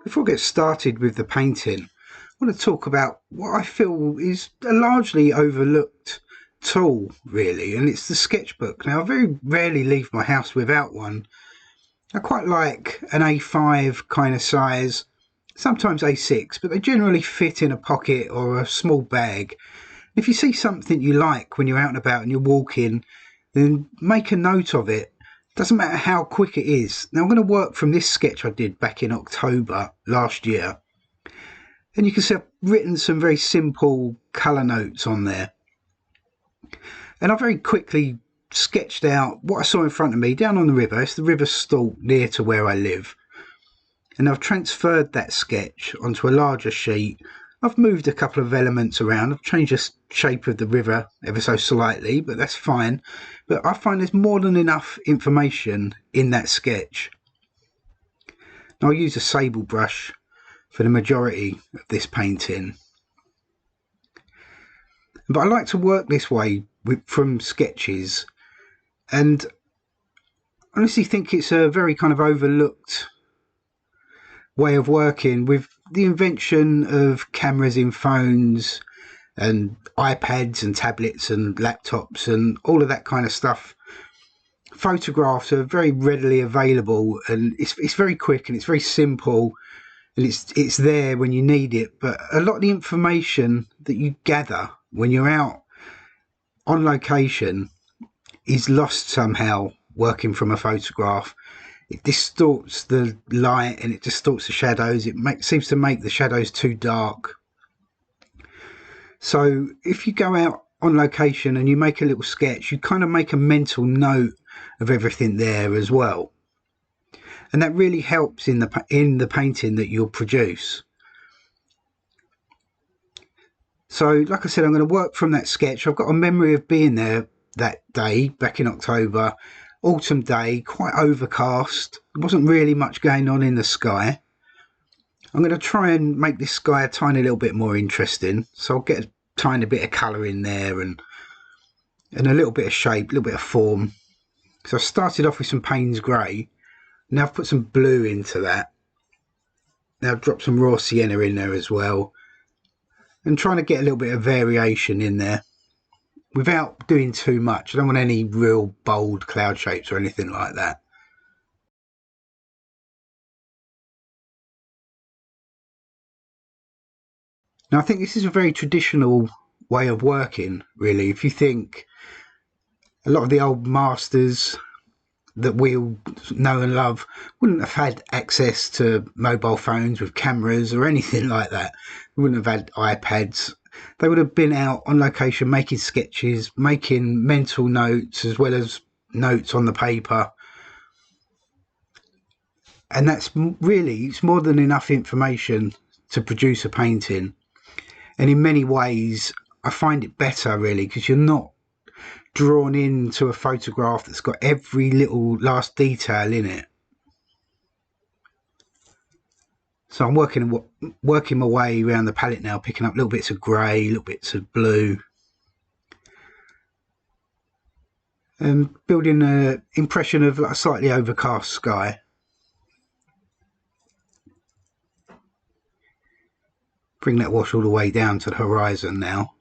Before I get started with the painting, I want to talk about what I feel is a largely overlooked tool, really, and it's the sketchbook. Now, I very rarely leave my house without one. I quite like an A5 kind of size, sometimes A6, but they generally fit in a pocket or a small bag. If you see something you like when you're out and about and you're walking, then make a note of it. Doesn't matter how quick it is. Now I'm going to work from this sketch I did back in October last year. And you can see I've written some very simple colour notes on there. And I very quickly sketched out what I saw in front of me down on the river. It's the River Stalt near to where I live. And I've transferred that sketch onto a larger sheet. I've moved a couple of elements around. I've changed the shape of the river ever so slightly, but that's fine. But I find there's more than enough information in that sketch. Now, I'll use a sable brush for the majority of this painting. But I like to work this way from sketches, and I honestly think it's a very kind of overlooked way of working. With the invention of cameras in phones and iPads and tablets and laptops and all of that kind of stuff, photographs are very readily available, and it's very quick and it's very simple, and it's there when you need it. But a lot of the information that you gather when you're out on location is lost somehow working from a photograph. It distorts the light and it distorts the shadows. It seems to make the shadows too dark. So if you go out on location and you make a little sketch, you kind of make a mental note of everything there as well. And that really helps in the painting that you'll produce. So like I said, I'm going to work from that sketch. I've got a memory of being there that day back in October. Autumn day, quite overcast. There wasn't really much going on in the sky. I'm going to try and make this sky a tiny little bit more interesting. So I'll get a tiny bit of colour in there and a little bit of shape, a little bit of form. So I started off with some Payne's grey. Now I've put some blue into that. Now I've dropped some raw sienna in there as well. And trying to get a little bit of variation in there without doing too much. I don't want any real bold cloud shapes or anything like that. Now I think this is a very traditional way of working, really. If you think a lot of the old masters that we all know and love wouldn't have had access to mobile phones with cameras or anything like that. They wouldn't have had iPads. They would have been out on location making sketches, making mental notes as well as notes on the paper. And that's really, it's more than enough information to produce a painting. And in many ways, I find it better, really, because you're not drawn into a photograph that's got every little last detail in it. So I'm working my way around the palette now, picking up little bits of grey, little bits of blue, and building an impression of a slightly overcast sky. Bring that wash all the way down to the horizon now.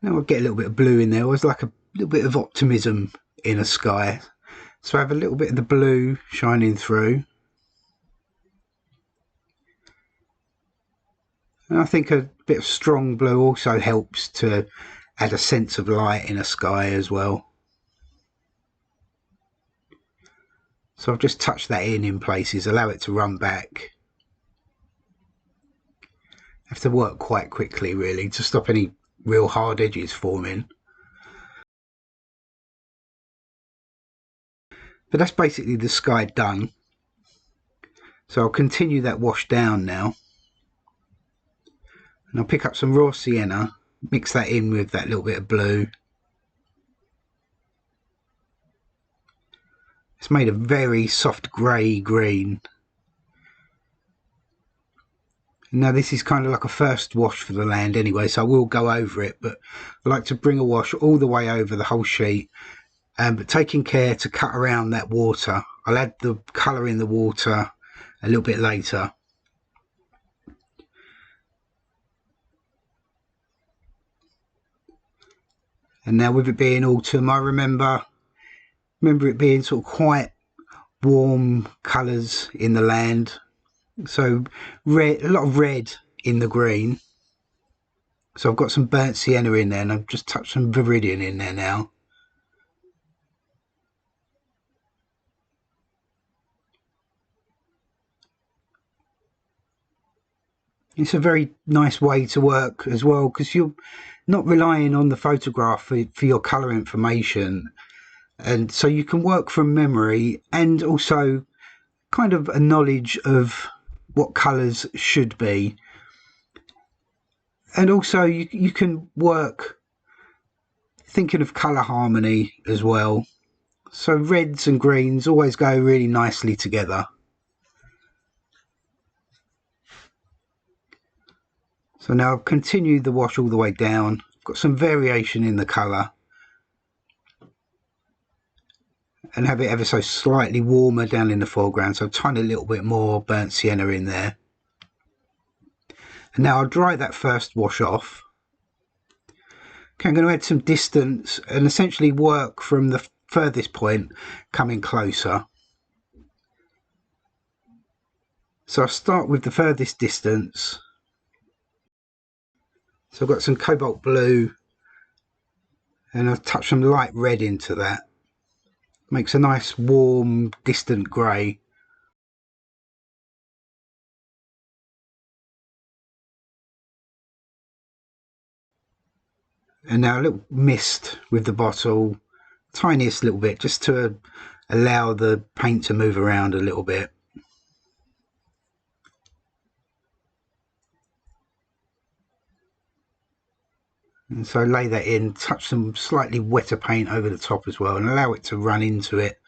Now I'll get a little bit of blue in there. Always like a little bit of optimism in a sky. So I have a little bit of the blue shining through. And I think a bit of strong blue also helps to add a sense of light in a sky as well. So I've just touched that in places, allow it to run back. Have to work quite quickly, really, to stop any real hard edges forming. But that's basically the sky done. So I'll continue that wash down now. And I'll pick up some raw sienna, mix that in with that little bit of blue. It's made a very soft grey green. Now this is kind of like a first wash for the land anyway, so I will go over it, but I like to bring a wash all the way over the whole sheet but taking care to cut around that water. I'll add the colour in the water a little bit later. And now with it being autumn, I remember it being sort of quite warm colours in the land. So red, a lot of red in the green. So I've got some burnt sienna in there, and I've just touched some viridian in there now. It's a very nice way to work as well, because you're not relying on the photograph for your colour information, and so you can work from memory and also kind of a knowledge of what colours should be. And also you can work thinking of colour harmony as well. So reds and greens always go really nicely together. So now I've continued the wash all the way down. Got some variation in the colour, and have it ever so slightly warmer down in the foreground, so a tiny little bit more burnt sienna in there. And now I'll dry that first wash off. Okay, I'm going to add some distance and essentially work from the furthest point coming closer. So I'll start with the furthest distance. So I've got some cobalt blue, and I'll touch some light red into that. Makes a nice warm distant grey. And now a little mist with the bottle, tiniest little bit, just to allow the paint to move around a little bit. And so lay that in, touch some slightly wetter paint over the top as well, and allow it to run into it.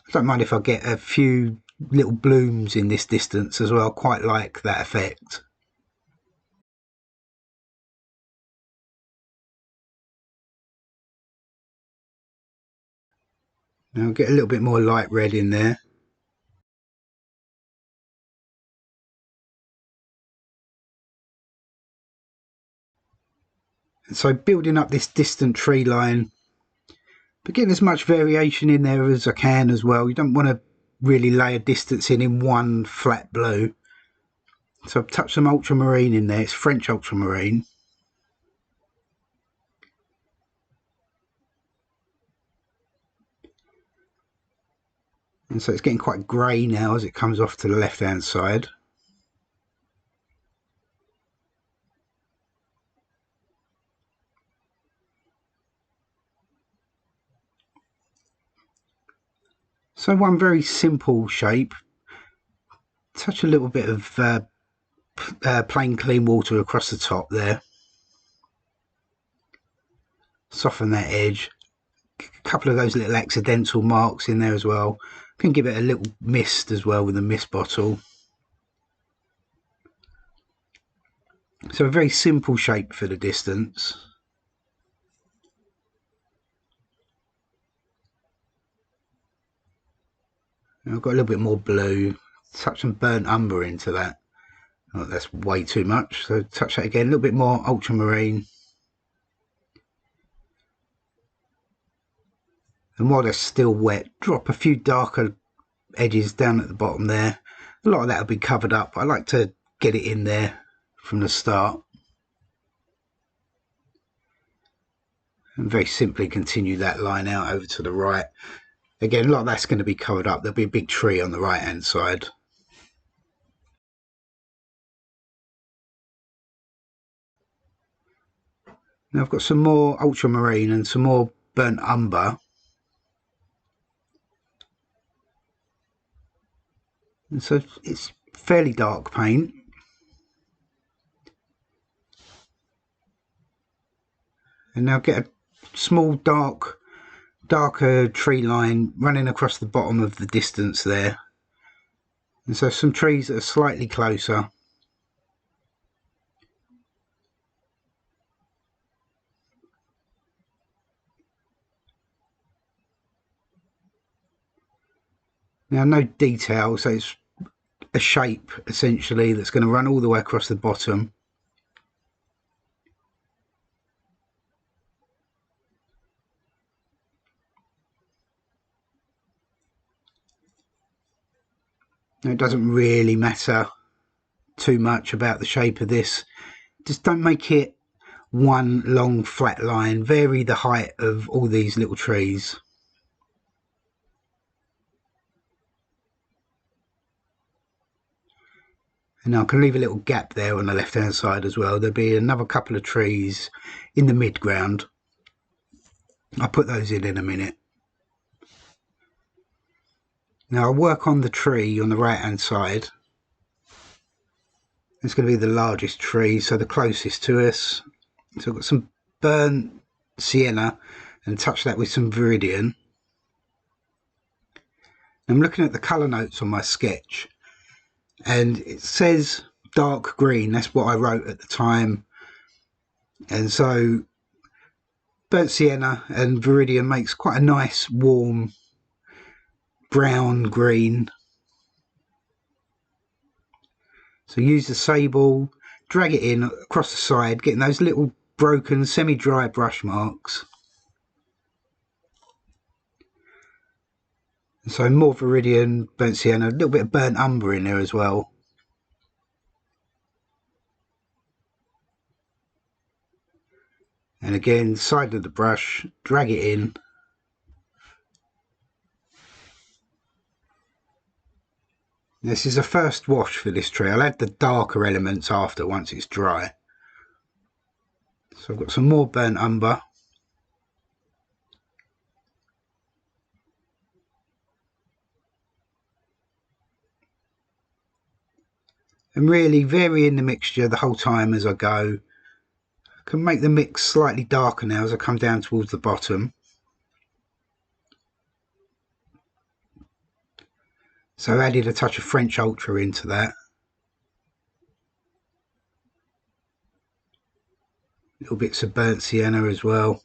I don't mind if I get a few little blooms in this distance as well, quite like that effect. Now I'll get a little bit more light red in there. And so building up this distant tree line, but getting as much variation in there as I can as well. You don't want to really lay a distance in one flat blue. So I've touched some ultramarine in there. It's French ultramarine. And so it's getting quite grey now as it comes off to the left hand side. So one very simple shape. Touch a little bit of plain clean water across the top there. Soften that edge. A couple of those little accidental marks in there as well. Can give it a little mist as well with a mist bottle. So a very simple shape for the distance. And I've got a little bit more blue. Touch some burnt umber into that. Oh, that's way too much. So touch that again. A little bit more ultramarine. And while they're still wet, drop a few darker edges down at the bottom there. A lot of that will be covered up. I like to get it in there from the start. And very simply continue that line out over to the right. Again, a lot of that's going to be covered up. There'll be a big tree on the right hand side. Now I've got some more ultramarine and some more burnt umber. And so it's fairly dark paint. And now get a small darker tree line running across the bottom of the distance there. And so some trees that are slightly closer. Now no detail, so it's a shape essentially that's going to run all the way across the bottom. Now, it doesn't really matter too much about the shape of this. Just don't make it one long flat line. Vary the height of all these little trees. And now I can leave a little gap there on the left hand side as well. There'll be another couple of trees in the midground. I'll put those in a minute. Now I'll work on the tree on the right hand side. It's going to be the largest tree, so the closest to us. So I've got some burnt sienna and touch that with some viridian. I'm looking at the colour notes on my sketch and it says dark green. That's what I wrote at the time. And so burnt sienna and viridian makes quite a nice warm brown green. So use the sable, drag it in across the side, getting those little broken semi-dry brush marks. And so more viridian, burnt sienna, a little bit of burnt umber in there as well. And again, side of the brush, drag it in. This is a first wash for this tree. I'll add the darker elements after once it's dry. So I've got some more burnt umber. And really varying the mixture the whole time as I go. I can make the mix slightly darker now as I come down towards the bottom. So I added a touch of French Ultra into that. Little bits of burnt sienna as well.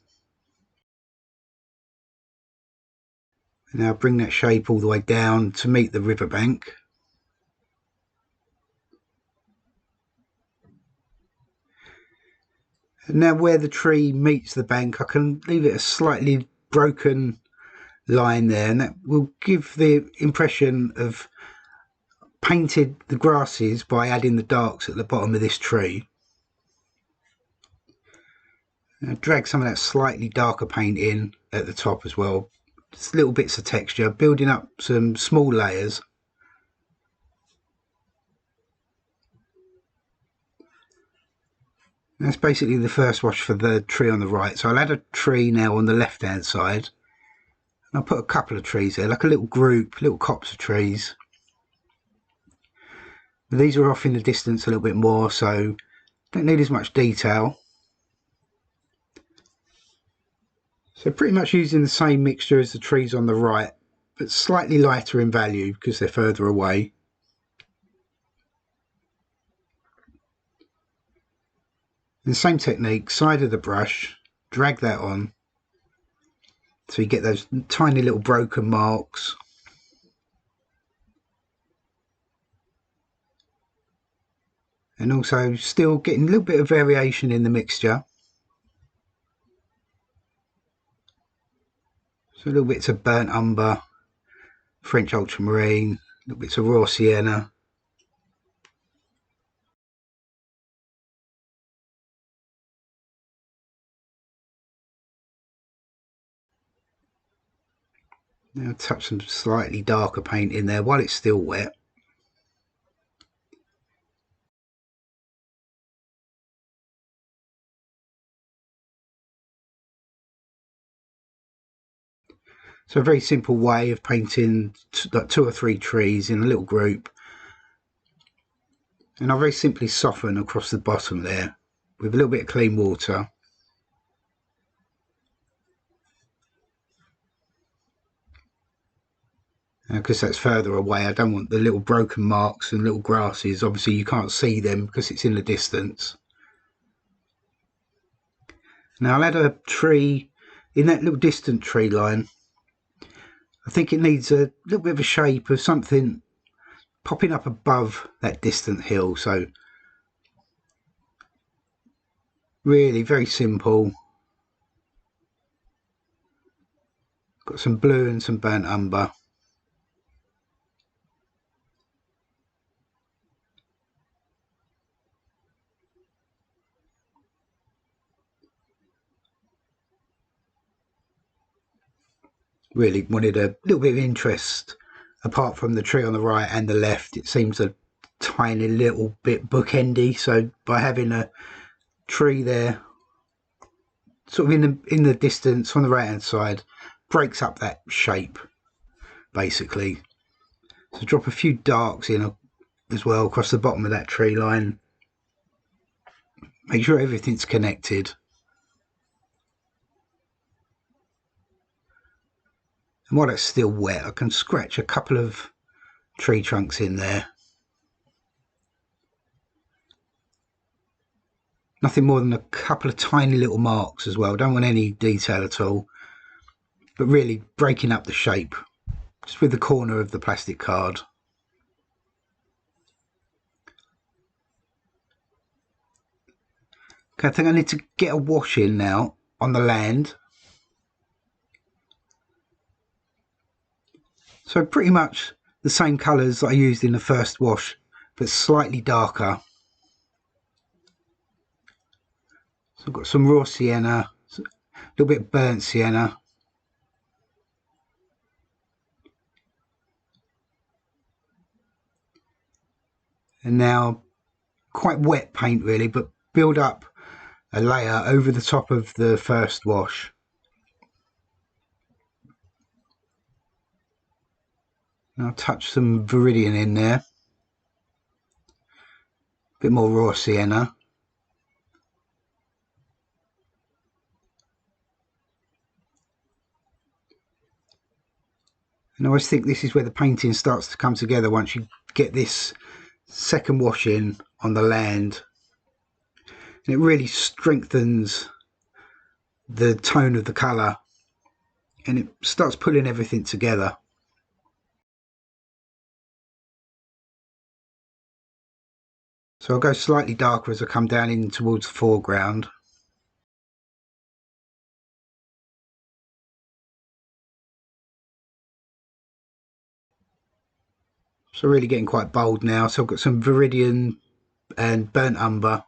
And now bring that shape all the way down to meet the riverbank. And now where the tree meets the bank, I can leave it a slightly broken line there, and that will give the impression of painted the grasses by adding the darks at the bottom of this tree. Now drag some of that slightly darker paint in at the top as well, just little bits of texture, building up some small layers. That's basically the first wash for the tree on the right. So I'll add a tree now on the left hand side. I'll put a couple of trees there, like a little group, little copse of trees. These are off in the distance a little bit more, so don't need as much detail. So pretty much using the same mixture as the trees on the right, but slightly lighter in value because they're further away. And the same technique, side of the brush, drag that on. So you get those tiny little broken marks. And also still getting a little bit of variation in the mixture. So little bits of burnt umber, French ultramarine, little bits of raw sienna. Now touch some slightly darker paint in there while it's still wet. So a very simple way of painting two or three trees in a little group. And I'll very simply soften across the bottom there with a little bit of clean water. Because that's further away, I don't want the little broken marks and little grasses. Obviously you can't see them because it's in the distance. Now I'll add a tree in that little distant tree line. I think it needs a little bit of a shape of something popping up above that distant hill. So really very simple. Got some blue and some burnt umber. Really wanted a little bit of interest apart from the tree on the right and the left. It seems a tiny little bit bookendy, so by having a tree there sort of in the distance on the right hand side breaks up that shape basically. So drop a few darks in as well across the bottom of that tree line. Make sure everything's connected. And while it's still wet, I can scratch a couple of tree trunks in there. Nothing more than a couple of tiny little marks as well. Don't want any detail at all. But really breaking up the shape just with the corner of the plastic card. Okay, I think I need to get a wash in now on the land. So pretty much the same colours that I used in the first wash, but slightly darker. So I've got some raw sienna, a little bit burnt sienna. And now quite wet paint really, but build up a layer over the top of the first wash. And I'll touch some Viridian in there. A bit more raw sienna. And I always think this is where the painting starts to come together once you get this second wash in on the land. And it really strengthens the tone of the colour and it starts pulling everything together. So I'll go slightly darker as I come down in towards the foreground. So really getting quite bold now. So I've got some Viridian and burnt umber.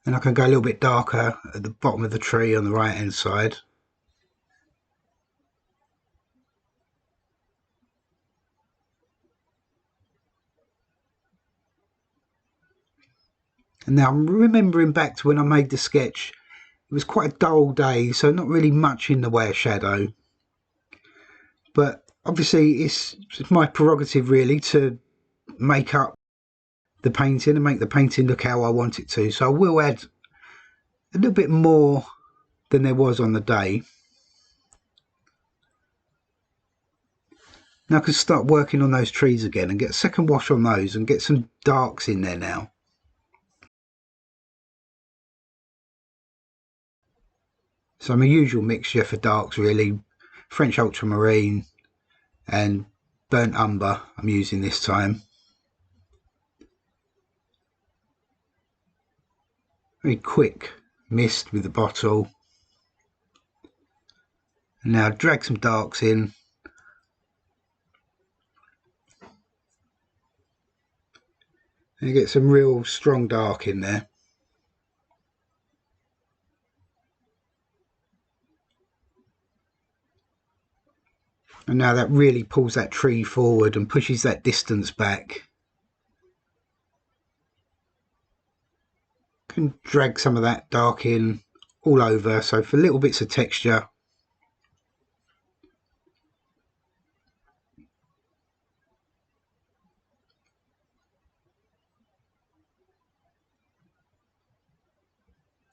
And I can go a little bit darker at the bottom of the tree on the right hand side. And now I'm remembering back to when I made the sketch. It was quite a dull day, so not really much in the way of shadow. But obviously it's my prerogative really to make up the painting and make the painting look how I want it to. So I will add a little bit more than there was on the day. Now I can start working on those trees again and get a second wash on those and get some darks in there now. So my usual mixture for darks really, French ultramarine and burnt umber I'm using this time. Very quick mist with the bottle. And now drag some darks in. And you get some real strong dark in there. And now that really pulls that tree forward and pushes that distance back. Can drag some of that dark in all over, so for little bits of texture.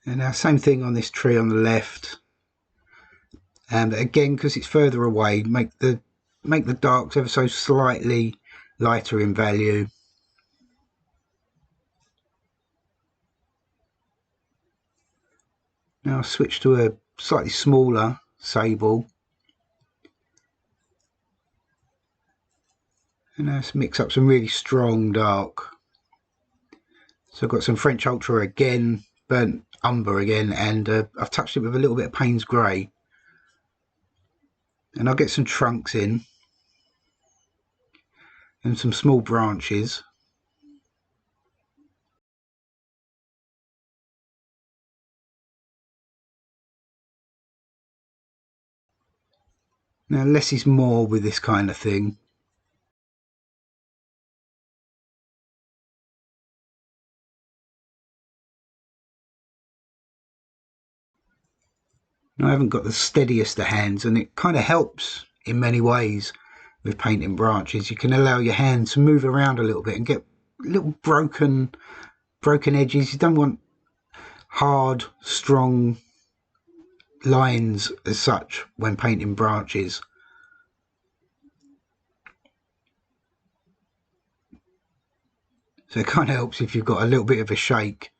And now same thing on this tree on the left. And again, because it's further away, make the darks ever so slightly lighter in value. Now I'll switch to a slightly smaller sable. And now let's mix up some really strong dark. So I've got some French Ultra again, burnt umber again, and I've touched it with a little bit of Payne's Grey. And I'll get some trunks in and some small branches. Now less is more with this kind of thing. Now, I haven't got the steadiest of hands, and it kind of helps in many ways with painting branches. You can allow your hand to move around a little bit and get little broken edges. You don't want hard, strong lines as such when painting branches. So it kind of helps if you've got a little bit of a shake.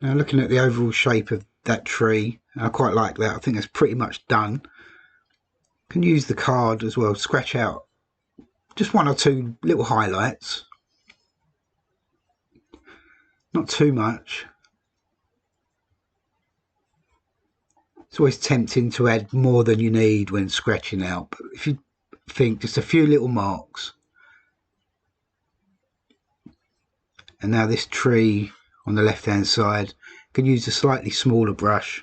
Now looking at the overall shape of that tree, I quite like that. I think that's pretty much done. Can use the card as well, scratch out just one or two little highlights. Not too much. It's always tempting to add more than you need when scratching out, but if you think just a few little marks. And now this tree on the left hand side, can use a slightly smaller brush.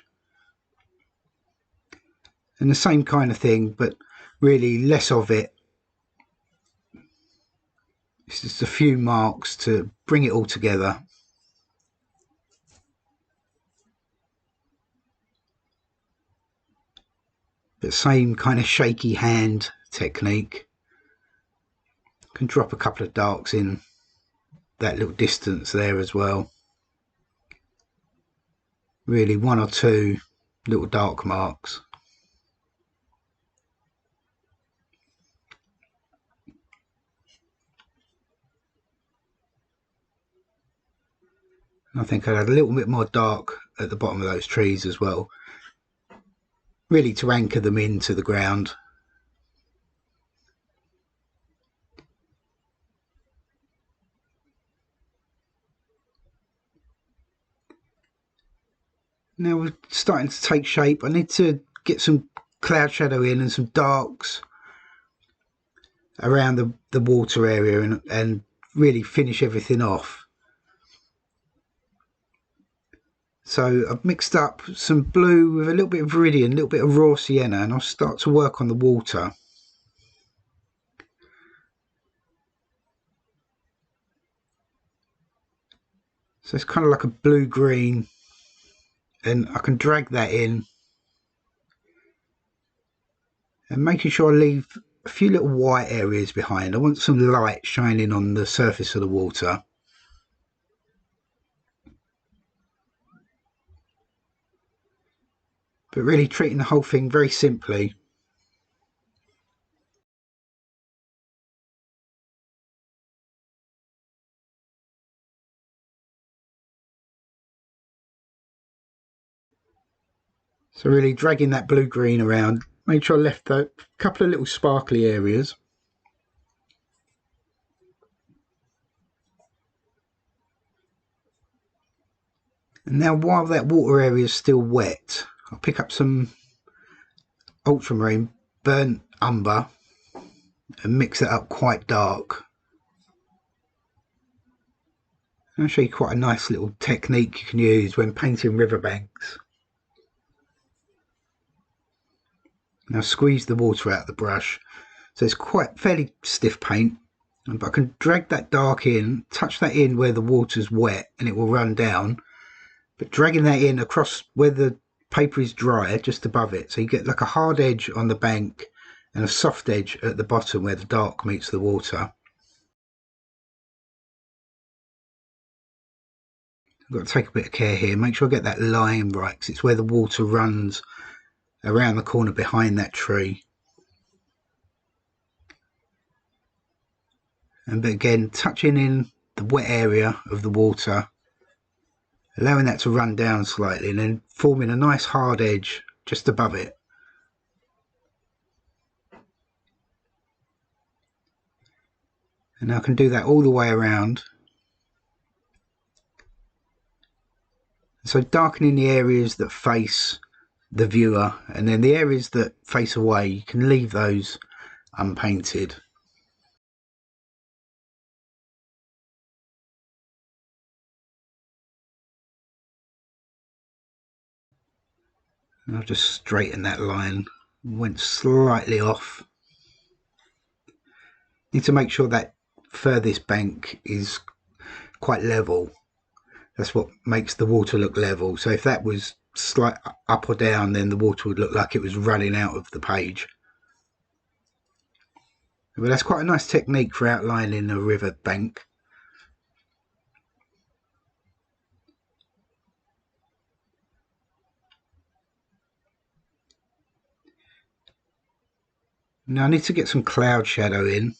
And the same kind of thing, but really less of it. It's just a few marks to bring it all together. But same kind of shaky hand technique. Can drop a couple of darks in that little distance there as well. Really one or two little dark marks. I think I'd add a little bit more dark at the bottom of those trees as well, really to anchor them into the ground. Now we're starting to take shape. I need to get some cloud shadow in and some darks around the water area and really finish everything off. So I've mixed up some blue with a little bit of viridian, a little bit of raw sienna, and I'll start to work on the water. So it's kind of like a blue-green, and I can drag that in. And making sure I leave a few little white areas behind. I want some light shining on the surface of the water. But really treating the whole thing very simply. So really dragging that blue-green around. Make sure I left a couple of little sparkly areas. And now while that water area is still wet, I'll pick up some ultramarine burnt umber and mix it up quite dark. I'll show you quite a nice little technique you can use when painting riverbanks. Now squeeze the water out of the brush. So it's quite fairly stiff paint, but I can drag that dark in, touch that in where the water's wet and it will run down. But dragging that in across where the paper is dry, just above it. So you get like a hard edge on the bank and a soft edge at the bottom where the dark meets the water. I've got to take a bit of care here, make sure I get that line right, because it's where the water runs around the corner behind that tree. And but again, touching in the wet area of the water allowing that to run down slightly and then forming a nice hard edge just above it. And I can do that all the way around. So darkening the areas that face the viewer, and then the areas that face away, you can leave those unpainted. And I've just straightened that line, went slightly off. Need to make sure that furthest bank is quite level. That's what makes the water look level. So if that was slight up or down, then the water would look like it was running out of the page. But that's quite a nice technique for outlining a river bank. Now I need to get some cloud shadow in.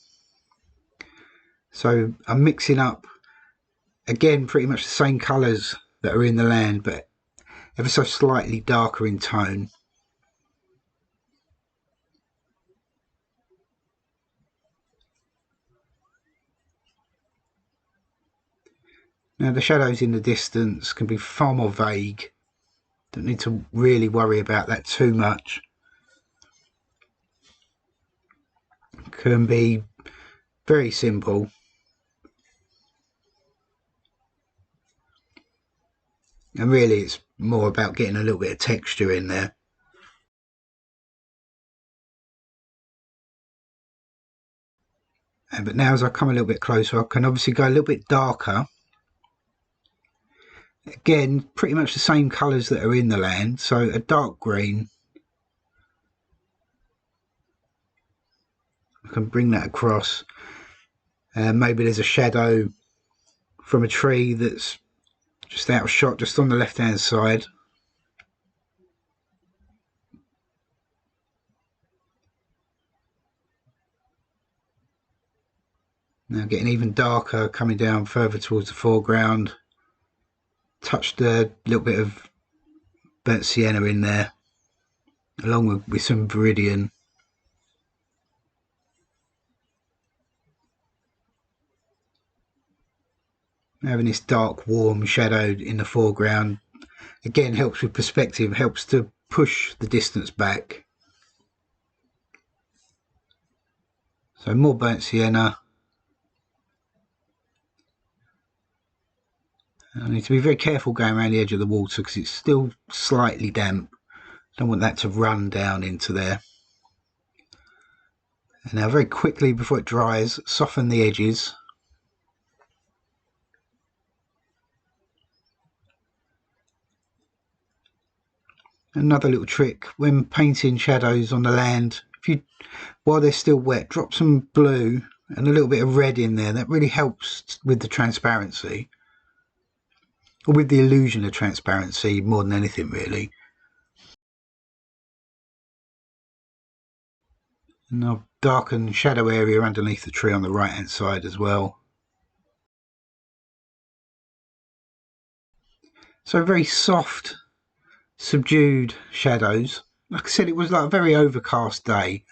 So I'm mixing up, again, pretty much the same colours that are in the land, but ever so slightly darker in tone. Now the shadows in the distance can be far more vague. Don't need to really worry about that too much. Can be very simple. And really it's more about getting a little bit of texture in there. But now as I come a little bit closer, I can obviously go a little bit darker. Again, pretty much the same colours that are in the land, so a dark green. I can bring that across. Maybe there's a shadow from a tree that's just out of shot, just on the left hand side. Now getting even darker, coming down further towards the foreground. Touched a little bit of burnt sienna in there, along with some viridian. Having this dark warm shadow in the foreground again helps with perspective, helps to push the distance back. So more burnt sienna. I need to be very careful going around the edge of the water because it's still slightly damp. Don't want that to run down into there. And now very quickly before it dries, soften the edges. Another little trick when painting shadows on the land, while they're still wet, drop some blue and a little bit of red in there. That really helps with the transparency, or with the illusion of transparency more than anything really. And I'll darken shadow area underneath the tree on the right hand side as well. So very soft, subdued shadows. Like I said, it was like a very overcast day.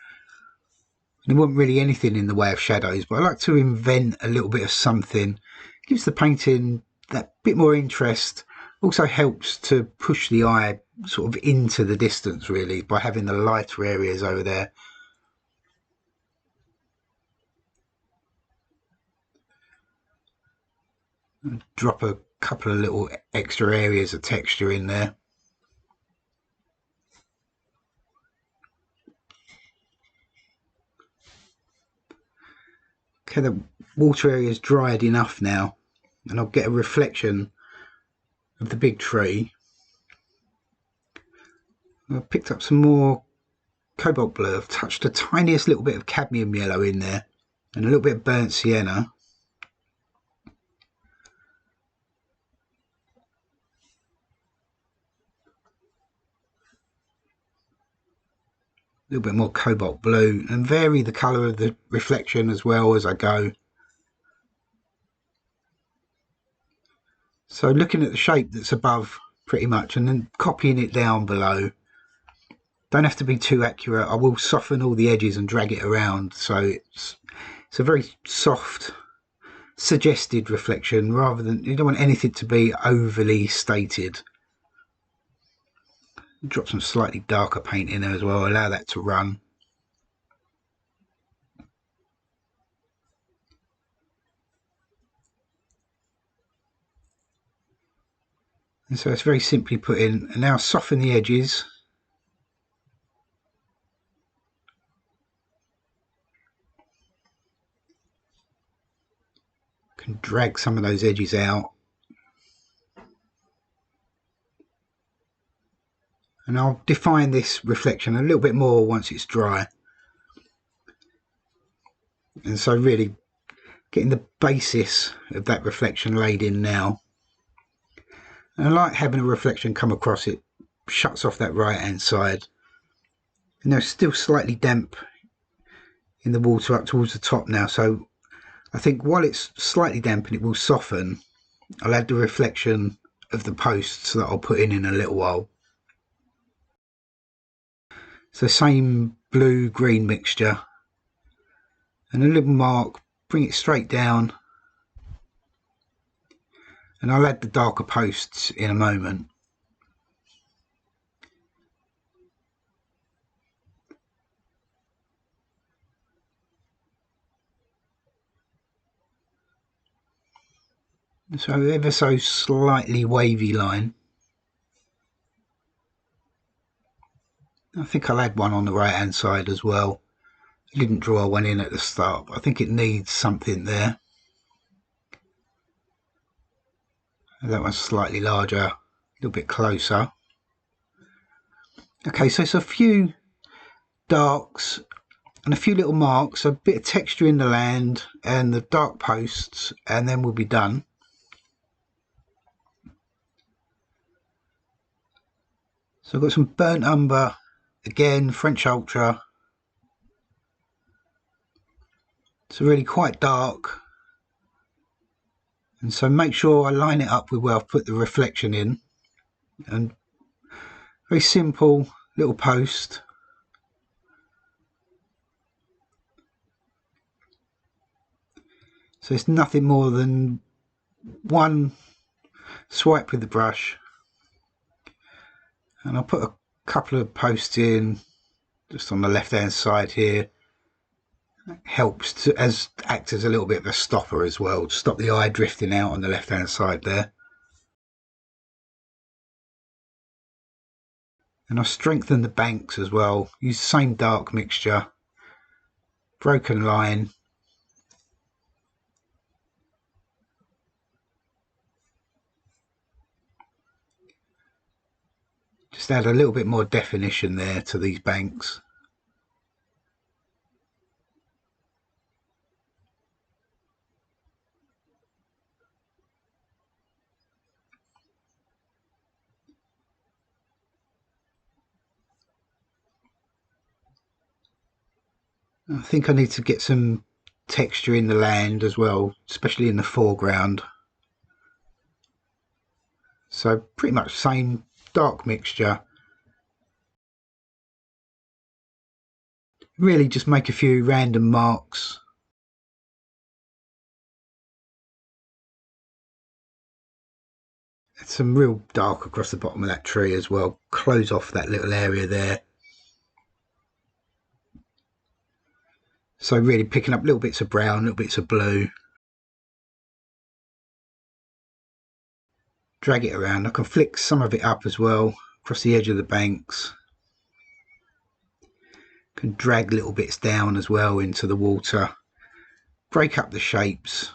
There wasn't really anything in the way of shadows, but I like to invent a little bit of something. Gives the painting that bit more interest. Also helps to push the eye sort of into the distance really by having the lighter areas over there. Drop a couple of little extra areas of texture in there. Okay, the water area is dried enough now, and I'll get a reflection of the big tree. I've picked up some more cobalt blue. I've touched the tiniest little bit of cadmium yellow in there, and a little bit of burnt sienna. A little bit more cobalt blue, and vary the colour of the reflection as well as I go. So looking at the shape that's above pretty much and then copying it down below. Don't have to be too accurate. I will soften all the edges and drag it around so it's a very soft suggested reflection rather than, you don't want anything to be overly stated. Drop some slightly darker paint in there as well, allow that to run. And so it's very simply put in, and now soften the edges. Can drag some of those edges out. And I'll define this reflection a little bit more once it's dry. And so really getting the basis of that reflection laid in now. And I like having a reflection come across, it shuts off that right hand side. And they're still slightly damp in the water up towards the top now, so I think while it's slightly damp and it will soften, I'll add the reflection of the posts that I'll put in a little while. So same blue green mixture and a little mark, bring it straight down, and I'll add the darker posts in a moment. So ever so slightly wavy line. I think I'll add one on the right hand side as well. I didn't draw one in at the start, but I think it needs something there. That one's slightly larger, a little bit closer. Okay, so it's a few darks and a few little marks, a bit of texture in the land and the dark posts, and then we'll be done. So I've got some burnt umber, again French Ultra. It's really quite dark, and so make sure I line it up with where I've put the reflection in. And very simple little post. So it's nothing more than one swipe with the brush, and I'll put a couple of posts in just on the left hand side here. That helps to act as a little bit of a stopper as well, to stop the eye drifting out on the left hand side there. And I'll strengthen the banks as well, use the same dark mixture, broken line. Just add a little bit more definition there to these banks. I think I need to get some texture in the land as well, especially in the foreground. So pretty much same dark mixture. Really just make a few random marks. Add some real dark across the bottom of that tree as well. Close off that little area there. So really picking up little bits of brown, little bits of blue. Drag it around. I can flick some of it up as well across the edge of the banks. Can drag little bits down as well into the water. Break up the shapes.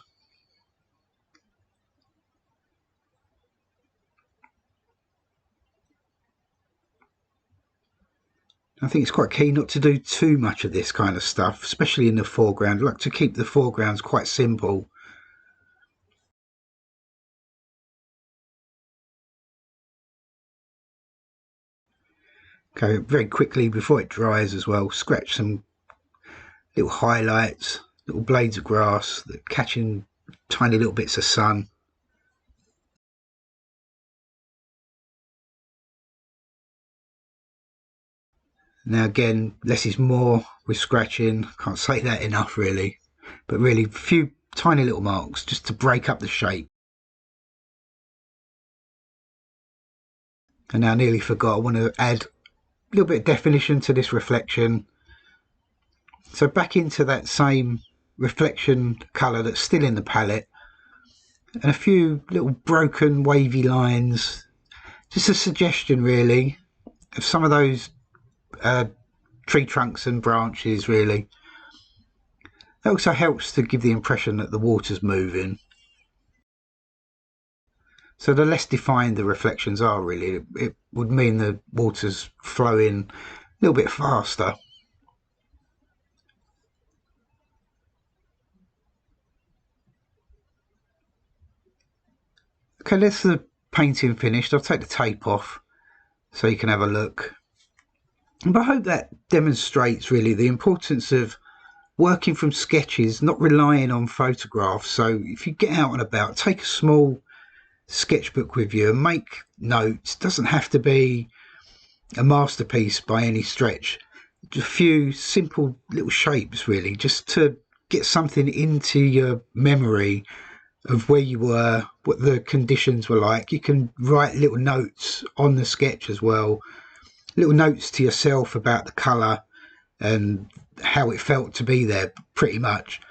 I think it's quite key not to do too much of this kind of stuff, especially in the foreground. I like to keep the foregrounds quite simple. Okay, very quickly before it dries as well, scratch some little highlights, little blades of grass that catching tiny little bits of sun. Now again, less is more with scratching. Can't say that enough really, but really a few tiny little marks just to break up the shape. And now I nearly forgot, I want to add a little bit of definition to this reflection. So back into that same reflection colour that's still in the palette, and a few little broken wavy lines, just a suggestion really of some of those tree trunks and branches really. That also helps to give the impression that the water's moving. So the less defined the reflections are really, it would mean the water's flowing a little bit faster. Okay, that's the painting finished. I'll take the tape off so you can have a look. But I hope that demonstrates really the importance of working from sketches, not relying on photographs. So if you get out and about, take a small sketchbook with you and make notes. It doesn't have to be a masterpiece by any stretch. Just a few simple little shapes really, just to get something into your memory of where you were, what the conditions were like. You can write little notes on the sketch as well, little notes to yourself about the colour and how it felt to be there pretty much.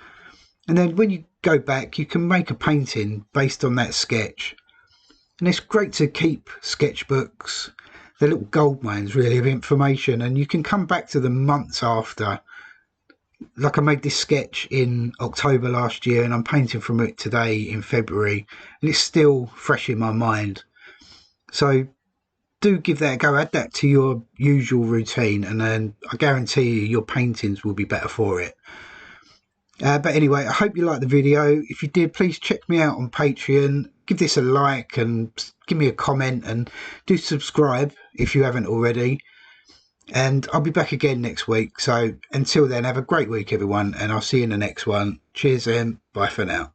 And then when you go back, you can make a painting based on that sketch. And it's great to keep sketchbooks, they're little gold mines really of information, and you can come back to them months after. Like I made this sketch in October last year and I'm painting from it today in February, and it's still fresh in my mind. So do give that a go, add that to your usual routine, and then I guarantee you your paintings will be better for it. But anyway, I hope you liked the video. If you did, please check me out on Patreon, give this a like and give me a comment, and do subscribe if you haven't already. And I'll be back again next week. So until then, have a great week everyone, and I'll see you in the next one. Cheers and bye for now.